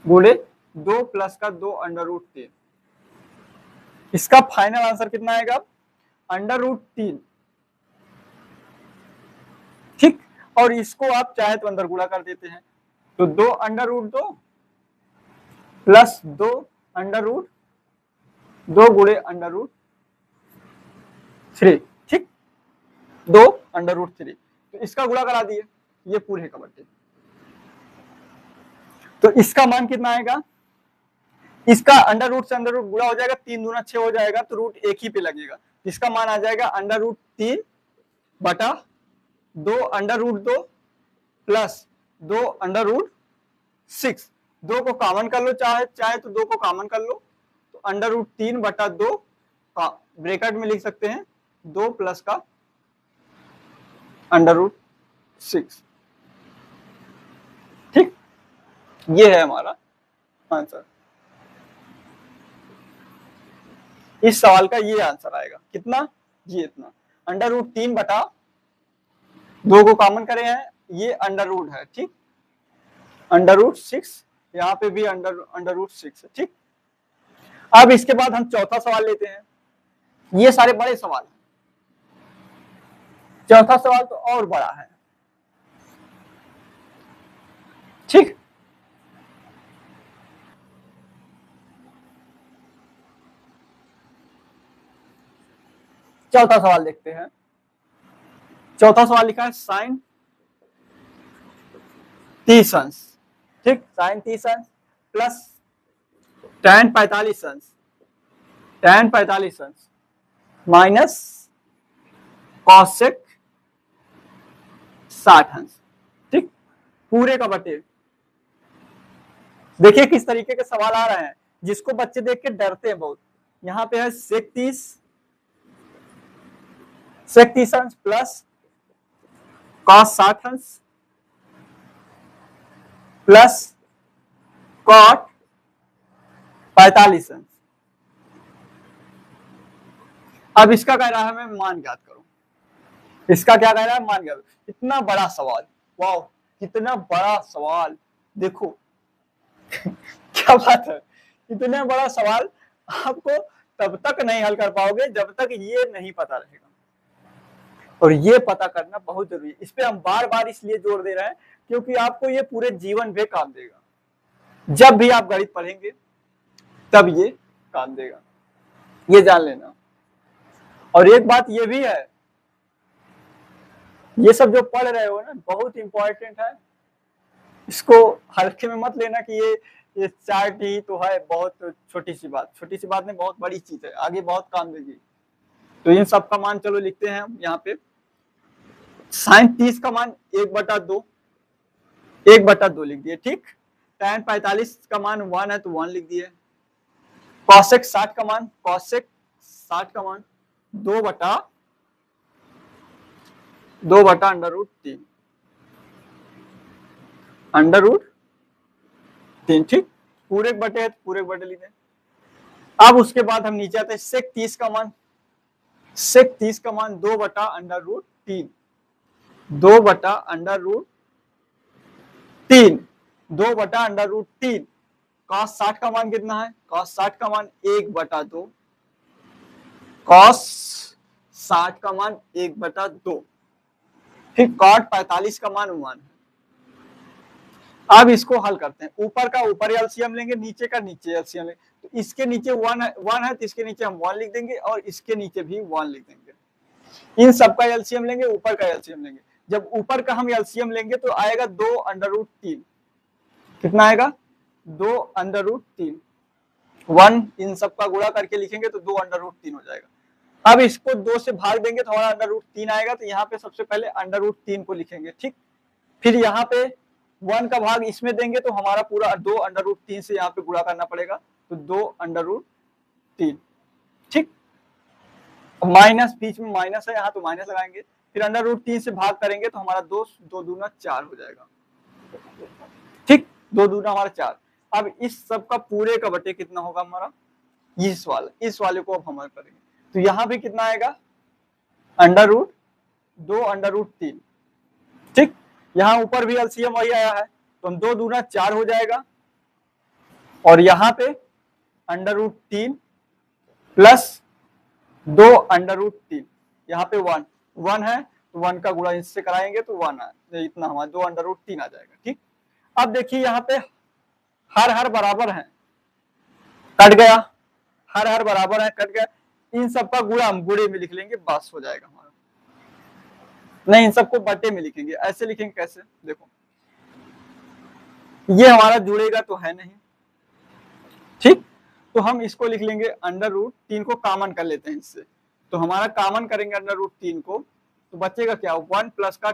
गुणे 2 प्लस का 2/3। इसका फाइनल आंसर कितना आएगा, √3। ठीक, और इसको आप चाहे तो अंदर गुणा कर देते हैं, तो 2/2 प्लस 2/2 गुणे √3। ठीक, 2/3, तो इसका गुणा करा दिए, ये पूरे का बटे। तो इसका मान कितना आएगा, इसका √, से √, गुणा हो जाएगा, 3 दूना 6 हो जाएगा, तो रूट एक ही पे लगेगा। इसका मान आ जाएगा √3 बटा 2/2 प्लस 2/6। 2 को कॉमन कर लो, चाहे तो 2 को कॉमन कर लो, तो √3 बटा 2 ब्रैकेट में लिख सकते हैं, 2 प्लस का √6। ठीक, ये है हमारा आंसर। इस सवाल का ये आंसर आएगा, कितना, ये इतना, √3 बटा 2 को कॉमन करे हैं, ये अंडर है। ठीक, √6, यहाँ पे भी √6 है। ठीक, अब इसके बाद हम चौथा सवाल लेते हैं। ये सारे बड़े सवाल हैं, चौथा सवाल तो और बड़ा है। ठीक, चौथा सवाल देखते हैं। चौथा सवाल लिखा है साइन 30 अंश। ठीक, साइन 30 अंश प्लस tan 45 अंश, tan 45 अंश माइनस कॉसेक 60 अंश। ठीक, पूरे का बटे। देखिए किस तरीके के सवाल आ रहे हैं जिसको बच्चे देख के डरते हैं बहुत। यहाँ पे है सेक 30 अंश प्लस कॉस 60 अंश प्लस कॉट 45 अंश। अब इसका कह रहा है मैं मान ज्ञात करूं। इसका क्या कह रहा है, मान ज्ञात। इतना बड़ा सवाल, वाह कितना बड़ा सवाल, देखो क्या बात है। इतना बड़ा सवाल आपको तब तक नहीं हल कर पाओगे जब तक ये नहीं पता रहेगा, और ये पता करना बहुत जरूरी है। इस पे हम बार बार इसलिए जोर दे रहे हैं क्योंकि आपको ये पूरे जीवन में काम देगा। जब भी आप गणित पढ़ेंगे तब ये काम देगा, ये जान लेना। और एक बात ये भी है, ये सब जो पढ़ रहे हो ना बहुत इंपॉर्टेंट है, इसको हल्के में मत लेना कि ये चार्ट ही तो है, बहुत छोटी सी बात नहीं, बहुत बड़ी चीज है, आगे बहुत काम देगी। तो इन सब का मान चलो लिखते हैं हम यहाँ पे। साइन 30 का मान 1/2 लिख दिए, ठीक। tan 45 का मान 1 है तो 1 लिख दिए। कॉसेक 60 का मान 2/√3 √3, ठीक। पूरे बटे है तो पूरे बटे लिखे। अब उसके बाद हम नीचे आते हैं, सेक 30 का मान 2/√3 2/√3 cos 60 का मान कितना है, cos 60 का मान 1/2 cos 60 का मान 1/2, फिर cot 45 का मान 1। अब इसको हल करते हैं, ऊपर का ऊपर एलसीएम लेंगे, नीचे का नीचे एलसीएम लेंगे। तो इसके नीचे 1 है तो इसके नीचे हम 1 लिख देंगे और इसके नीचे भी 1 लिख देंगे। इन सब का एलसीएम लेंगे, ऊपर का एलसीएम लेंगे। जब ऊपर का हम एलसीएम लेंगे तो आएगा 2/√3। कितना आएगा, 2/√3। 1 इन सब का गुणा करके लिखेंगे तो 2/√3 हो जाएगा। अब इसको 2 से भाग देंगे तो हमारा √3 आएगा, तो यहाँ पे सबसे पहले √3 को लिखेंगे, ठीक। फिर यहाँ पे 1 का भाग इसमें देंगे तो हमारा पूरा 2/√3 से यहाँ पे गुणा करना पड़ेगा, तो 2/√3, ठीक। माइनस, बीच में माइनस है यहाँ तो माइनस लगाएंगे। फिर √3 से भाग करेंगे तो हमारा 2 दूना 4 हो जाएगा, ठीक। 2 दूना हमारा 4। अब इस सब का पूरे का बटे कितना होगा हमारा, इस वाले को अब हम हल करेंगे तो यहाँ भी कितना आएगा, 2/√3, ठीक। यहाँ ऊपर भी एलसीएम वही आया है तो हम 2 दूना 4 हो जाएगा, और यहाँ पे √3 प्लस 2/√3, यहाँ पे 1 है तो 1 का गुणा इससे कराएंगे तो 1 है, इतना हमारा 2/√3 आ जाएगा, ठीक। अब देखिए यहाँ पे हर बराबर है, कट गया, हर बराबर है, कट गया। इन सब का गुणा हम गुणे में लिख लेंगे, बस हो जाएगा हमारा। नहीं, इन सबको बटे में लिखेंगे। ऐसे लिखेंगे कैसे, देखो ये हमारा जुड़ेगा तो है नहीं, ठीक। तो हम इसको लिख लेंगे √3 को कॉमन कर लेते हैं इससे, तो हमारा कॉमन करेंगे √3 को तो बचेगा क्या, 1 प्लस का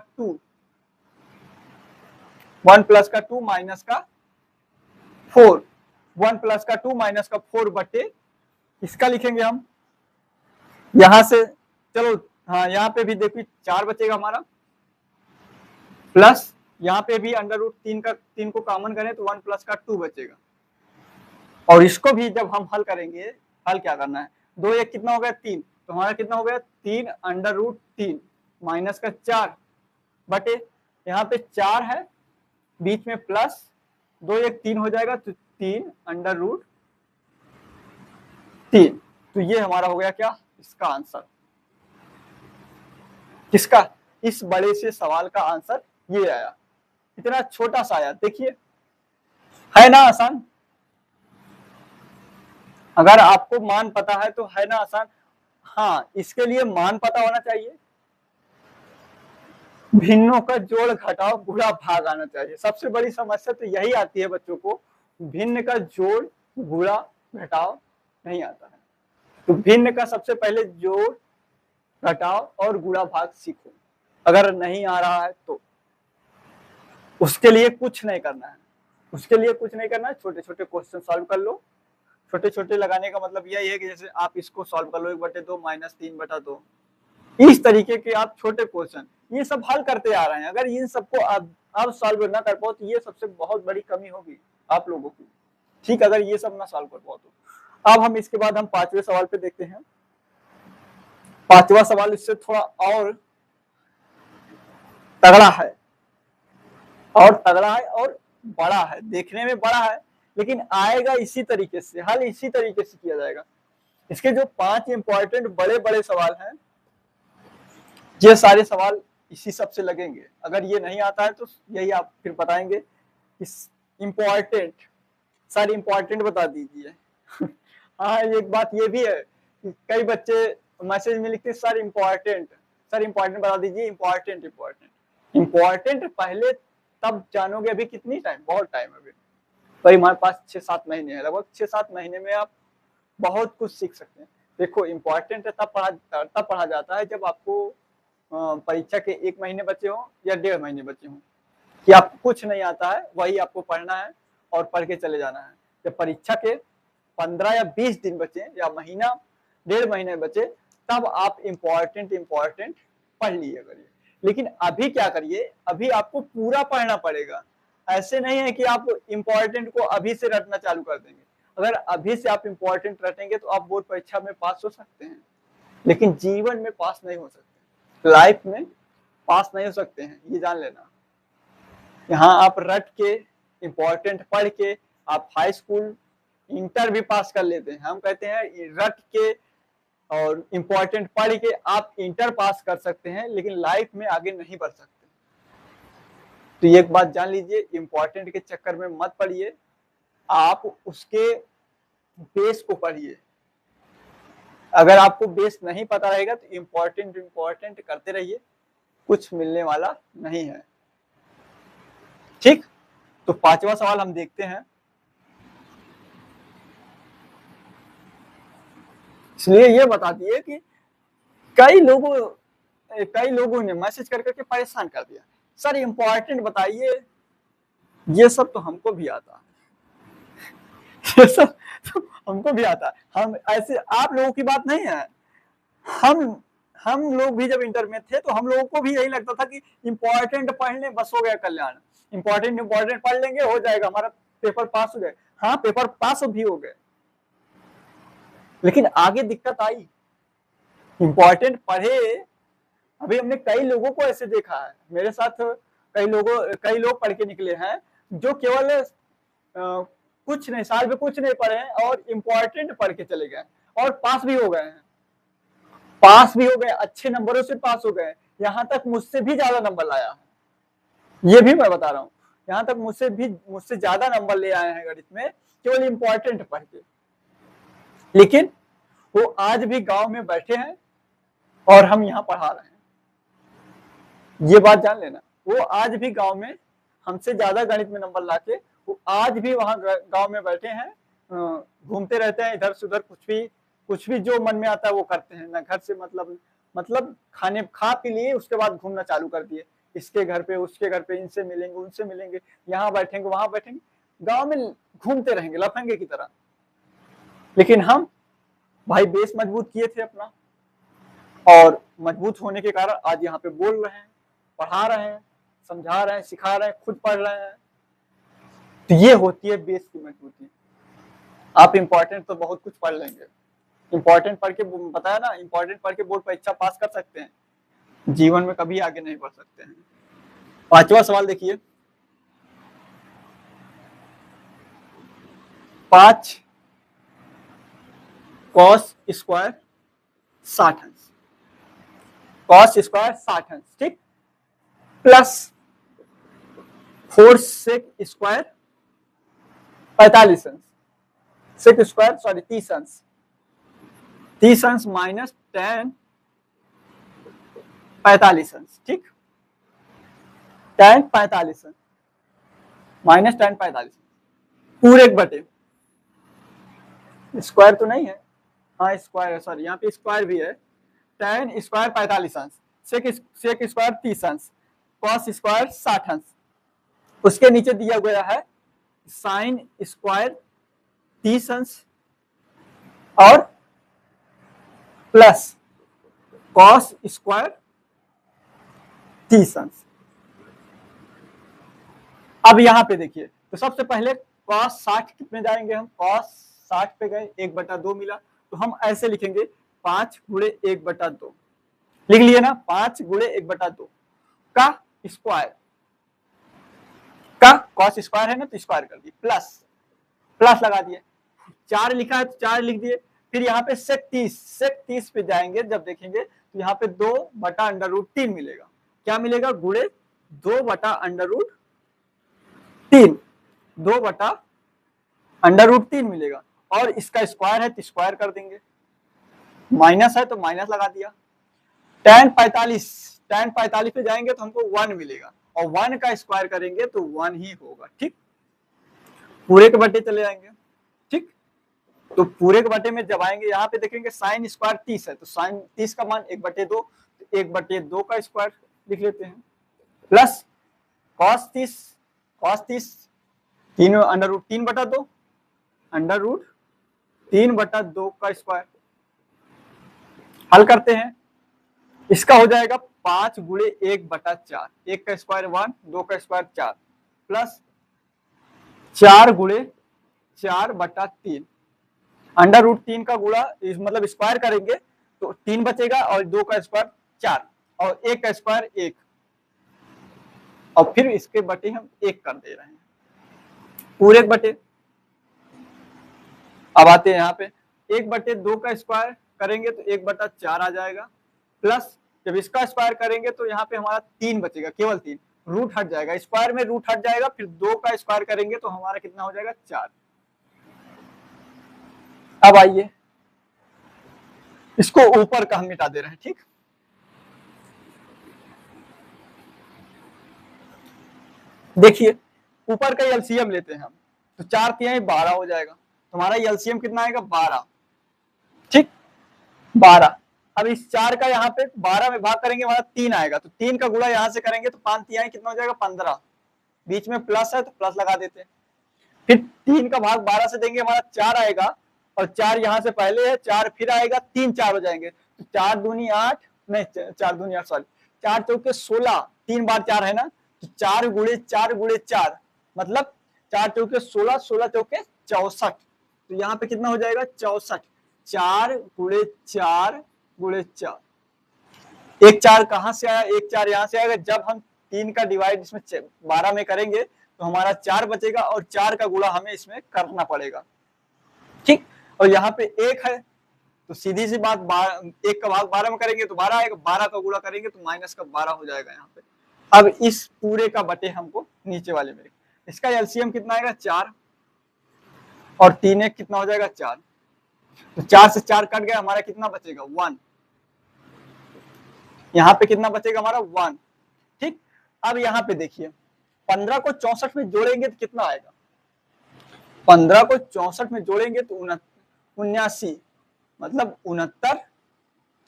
2 माइनस का 4, 1 प्लस का 2 माइनस का 4 बटे इसका लिखेंगे हम यहां से। चलो हाँ, यहाँ पे भी देखिए 4 बचेगा हमारा, प्लस यहाँ पे भी √3 को कॉमन करें तो 1 प्लस का 2 बचेगा। और इसको भी जब हम हल करेंगे, हल क्या करना है, 2 1 कितना हो गया 3, तो हमारा कितना हो गया 3/√3 माइनस का 4 बटे, यहाँ पे 4 है बीच में प्लस 2 1 3 हो जाएगा तो 3/√3। तो ये हमारा हो गया क्या, इसका आंसर। किसका, इस बड़े से सवाल का आंसर ये आया, इतना छोटा सा आया। देखिए है ना आसान, अगर आपको मान पता है तो है ना आसान। हाँ, इसके लिए मान पता होना चाहिए, भिन्नों का जोड़ घटाव गुणा भाग आना चाहिए। सबसे बड़ी समस्या तो यही आती है बच्चों को, भिन्न का जोड़ गुणा घटाव नहीं आता है। तो भिन्न का सबसे पहले जोड़ घटाव और गुणा भाग सीखो, अगर नहीं आ रहा है तो। उसके लिए कुछ नहीं करना है, उसके लिए कुछ नहीं करना है, छोटे छोटे क्वेश्चन सॉल्व कर लो। छोटे छोटे लगाने का मतलब यही है कि जैसे आप इसको सॉल्व कर लो 1/2 माइनस 3/2, इस तरीके के आप छोटे क्वेश्चन ये सब हल करते आ रहे हैं। अगर इन सबको आप सॉल्व ना कर पाओ तो ये सबसे बहुत बड़ी कमी होगी आप लोगों की, ठीक, अगर ये सब ना सॉल्व कर पाओ तो। अब हम इसके बाद हम 5वें सवाल पे देखते हैं। 5वां सवाल इससे थोड़ा और तगड़ा है, और तगड़ा है और बड़ा है, देखने में बड़ा है लेकिन आएगा इसी तरीके से, हल इसी तरीके से किया जाएगा। इसके जो 5 इंपॉर्टेंट बड़े बड़े सवाल हैं, ये सारे सवाल इसी सब से लगेंगे। अगर ये नहीं आता है तो यही आप फिर बताएंगे। इस इम्पोर्टेंट, सारे इम्पोर्टेंट बता दीजिए। हाँ, एक बात ये भी है कि कई बच्चे मैसेज में लिखते हैं सर इम्पोर्टेंट, सर इम्पोर्टेंट बता दीजिए। इम्पोर्टेंट इम्पोर्टेंट इम्पोर्टेंट पहले तब जानोगे, अभी कितनी टाइम, बहुत टाइम है अभी, तो हमारे पास 6-7 महीने है, लगभग 6-7 महीने में आप बहुत कुछ सीख सकते हैं। देखो इम्पोर्टेंट तब पढ़ा जाता है जब आपको परीक्षा के 1 महीने बचे हो या 1.5 महीने बचे हो, कि आपको कुछ नहीं आता है, वही आपको पढ़ना है और पढ़ के चले जाना है। जब परीक्षा के 15 या 20 दिन बचे या महीना 1.5 महीने बचे, तब आप इम्पोर्टेंट पढ़ लिया करिए। लेकिन अभी क्या करिए, अभी आपको पूरा पढ़ना पड़ेगा। ऐसे नहीं है कि आप इम्पोर्टेंट को अभी से रटना चालू कर देंगे। अगर अभी से आप इम्पोर्टेंट रटेंगे तो आप बोर्ड परीक्षा में पास हो सकते हैं, लेकिन जीवन में पास नहीं हो सकते, लाइफ में पास नहीं हो सकते हैं, ये जान लेना। यहाँ आप रट के इम्पोर्टेंट पढ़ के आप हाई स्कूल इंटर भी पास कर लेते हैं। हम कहते हैं रट के और इम्पोर्टेंट पढ़ के आप इंटर पास कर सकते हैं, लेकिन लाइफ में आगे नहीं बढ़ सकते। तो एक बात जान लीजिए, इम्पोर्टेंट के चक्कर में मत पड़िए, आप उसके बेस को पढ़िए। अगर आपको बेस नहीं पता रहेगा तो इम्पोर्टेंट करते रहिए, कुछ मिलने वाला नहीं है, ठीक। तो 5वां सवाल हम देखते हैं। इसलिए ये बता दिए कि कई लोगों ने मैसेज कर करके परेशान कर दिया, सर इम्पोर्टेंट बताइए। ये सब तो हमको भी आता है, ये सब तो हमको भी आता है। हम ऐसे, आप लोगों की बात नहीं है, हम लोग भी जब इंटर में थे तो हम लोगों को भी यही लगता था कि इम्पोर्टेंट पढ़ लें बस हो गया कल्याण, इम्पोर्टेंट पढ़ लेंगे हो जाएगा, हमारा पेपर पास हो जाएगा। हाँ, पेपर पास भी हो गए, लेकिन आगे दिक्कत आई। इम्पोर्टेंट पढ़े, अभी हमने कई लोगों को ऐसे देखा है, मेरे साथ कई लोग पढ़ के निकले हैं जो केवल कुछ नहीं, साल में कुछ नहीं पढ़े हैं और इम्पोर्टेंट पढ़ के चले गए और पास भी हो गए हैं, अच्छे नंबरों से पास हो गए। यहाँ तक मुझसे भी ज्यादा नंबर लाया है, ये भी मैं बता रहा हूँ, यहाँ तक मुझसे ज्यादा नंबर ले आए हैं गणित में केवल इम्पोर्टेंट पढ़ के। लेकिन वो आज भी गांव में बैठे हैं और हम यहाँ पढ़ा रहे हैं, ये बात जान लेना। वो आज भी गांव में हमसे ज्यादा गणित में नंबर लाके वो आज भी वहां गांव में बैठे हैं, घूमते रहते हैं इधर से उधर, कुछ भी जो मन में आता है वो करते हैं, ना घर से मतलब खा पी लिए उसके बाद घूमना चालू कर दिए, इसके घर पे उसके घर पे, इनसे मिलेंगे उनसे मिलेंगे, यहाँ बैठेंगे वहां बैठेंगे, गांव में घूमते रहेंगे लफंगे की तरह। लेकिन हम भाई बेस मजबूत किए थे अपना, और मजबूत होने के कारण आज यहाँ पे बोल रहे हैं, पढ़ा रहे हैं, समझा रहे हैं, सिखा रहे हैं, खुद पढ़ रहे हैं। तो ये होती है बेस की मजबूती। आप इम्पोर्टेंट तो बहुत कुछ पढ़ लेंगे, इम्पोर्टेंट पढ़ के बताया ना, इम्पोर्टेंट पढ़ के बोर्ड परीक्षा पास कर सकते हैं, जीवन में कभी आगे नहीं बढ़ सकते हैं। 5वां सवाल देखिए, 5 cos स्क्वायर 60 अंश, cos स्क्वायर 60 अंश, ठीक, प्लस 4 sec स्क्वायर 45 अंश, sec स्क्वायर 30 अंश, 30 अंश माइनस tan 45 अंश, ठीक, tan 45 अंश माइनस tan 45 पूरे एक बटे, स्क्वायर तो नहीं है, हाँ स्क्वायर है, सॉरी यहाँ पे स्क्वायर भी है, tan स्क्वायर 45 अंश, सेक स्क्वायर 30 अंश, cos स्क्वायर 60 अंश, उसके नीचे दिया गया है साइन स्क्वायर 30 अंश और प्लस कॉस स्क्वायर 30 अंश। अब यहां पे देखिए, तो सबसे पहले कॉस 60 कितने जाएंगे, हम कॉस 60 पे गए 1/2 मिला, तो हम ऐसे लिखेंगे 5 गुणे 1/2 लिख लिए ना, 5 गुणे 1/2 का स्क्वायर, का कॉस स्क्वायर है ना तो स्क्वायर कर दिए, प्लस प्लस लगा दिए, 4 लिखा है तो 4 लिख दिए, फिर यहाँ पे सेक 30 पे जाएंगे, जब देखेंगे तो यहाँ पे 2/√3 मिलेगा, क्या मिलेगा गुणे 2/√3, 2/√3 मिलेगा, और इसका स्क्वायर है तो स्क्वायर कर देंगे, माइनस है तो माइनस लगा दिया, tan 45 पे जाएंगे तो हमको 1 मिलेगा, और 1 का स्क्वायर करेंगे तो 1 ही होगा, ठीक, पूरे के बटे चले जाएंगे, ठीक, तो पूरे के बटे में जब आएंगे यहाँ पे देखेंगे साइन स्क्वायर 30 है, तो साइन 30 का मान 1/2, 1/2 का स्क्वायर लिख लेते हैं, प्लस कॉस 30 3/2 √3/2 का स्क्वायर, हल करते हैं, इसका हो जाएगा 5 गुणे 1/4, 1 का स्क्वायर 1, 2 का स्क्वायर 4, प्लस 4 गुणे 4/3, √3 का गुणा मतलब स्क्वायर करेंगे तो 3 बचेगा, और 2 का स्क्वायर 4, और 1 का स्क्वायर 1, और फिर इसके बटे हम 1 कर दे रहे हैं, पूरे बटे। अब आते हैं यहाँ पे 1/2 का स्क्वायर करेंगे तो 1/4 आ जाएगा, प्लस जब इसका स्क्वायर करेंगे तो यहाँ पे हमारा 3 बचेगा, केवल 3, रूट हट जाएगा, स्क्वायर में रूट हट जाएगा, फिर 2 का स्क्वायर करेंगे तो हमारा कितना हो जाएगा 4। अब आइए इसको ऊपर का हम मिटा दे रहे हैं, ठीक, देखिए ऊपर का एलसीएम लेते हैं हम, तो 4 3 12 हो जाएगा, तुम्हारा एलसीएम कितना आएगा 12, ठीक 12। अब इस 4 का यहाँ पे 12 में भाग करेंगे हमारा 3 आएगा, तो 3 का गुणा यहाँ से करेंगे तो 5 3 कितना हो जाएगा 15, बीच में प्लस है तो प्लस लगा देते हैं, फिर 3 का भाग 12 से देंगे हमारा 4 आएगा, और 4 यहाँ से पहले है, 4 फिर आएगा, 3 4 हो जाएंगे, तो 4 दूनी 8, नहीं 4 दूनी 8 सॉरी 4 चौके 16, 3 बार 4 है ना, तो 4 गुणे 4 मतलब 4 चौके 16, 16 चौके 64, तो यहाँ पे कितना हो जाएगा 64, 4 गुणे 4 गुणे 4, 1 4 कहाँ से आया, 1 4 यहाँ से आएगा, जब हम 3 का डिवाइड इसमें 12 में करेंगे तो हमारा 4 बचेगा, और 4 का गुणा हमें इसमें करना पड़ेगा, ठीक, और यहाँ पे 1 है तो सीधी सी बात 1 का भाग 12 में करेंगे तो 12 आएगा, 12 का गुणा करेंगे तो माइनस का 12 हो जाएगा यहाँ पे। अब इस पूरे का बटे हमको नीचे वाले में, इसका एलसीएम कितना आएगा 4, और 3 1 कितना हो जाएगा 4, तो 4 से 4 कट गया, हमारा कितना बचेगा 1, यहाँ पे कितना बचेगा हमारा 1, ठीक। अब यहाँ पे देखिए 15 को 64 में जोड़ेंगे तो कितना आएगा, 15 को 64 में जोड़ेंगे तो 79, मतलब 69,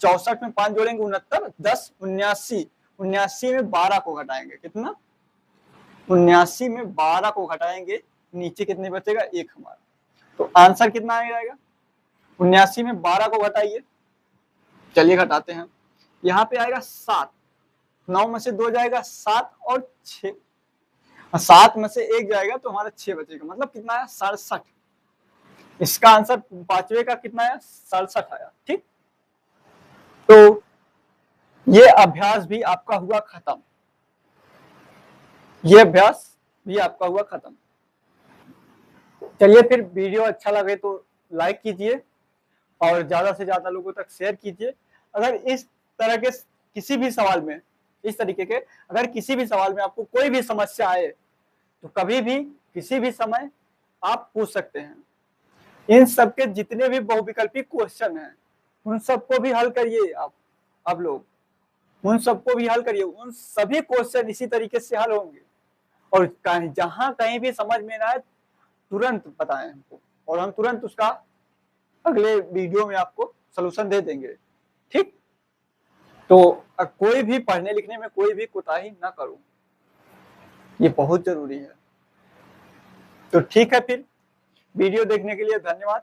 64 में 5 जोड़ेंगे 69, 10 79, 79 में 12 को घटाएंगे, कितना 79 में 12 को घटाएंगे, नीचे कितने बचेगा 1 हमारा, तो आंसर कितना आ जाएगा 79 में 12 को घटाइए, चलिए घटाते हैं, यहाँ पे आएगा 7, 9 में से 2 जाएगा 7, और 6 7 में से 1 जाएगा तो हमारा 6 बचेगा, मतलब कितना आया 67, इसका आंसर पांचवे का कितना आया 67 आया, ठीक। तो ये अभ्यास भी आपका हुआ खत्म, ये अभ्यास भी आपका हुआ खत्म। चलिए फिर वीडियो अच्छा लगे तो लाइक कीजिए और ज्यादा से ज्यादा लोगों तक शेयर कीजिए। अगर इस तरह के किसी भी सवाल में, इस तरीके के अगर किसी भी सवाल में आपको कोई भी समस्या आए तो कभी भी किसी भी समय आप पूछ सकते हैं। इन सबके जितने भी बहुविकल्पी क्वेश्चन हैं उन सबको भी हल करिए आप लोग, उन सबको भी हल करिए, उन सभी क्वेश्चन इसी तरीके से हल होंगे, और जहां कहीं भी समझ में ना आए तुरंत बताएं हमको, और हम तुरंत उसका अगले वीडियो में आपको सलूशन दे देंगे, ठीक। तो कोई भी पढ़ने लिखने में कोई भी कोताही ना करो। ये बहुत जरूरी है। तो ठीक है, फिर वीडियो देखने के लिए धन्यवाद।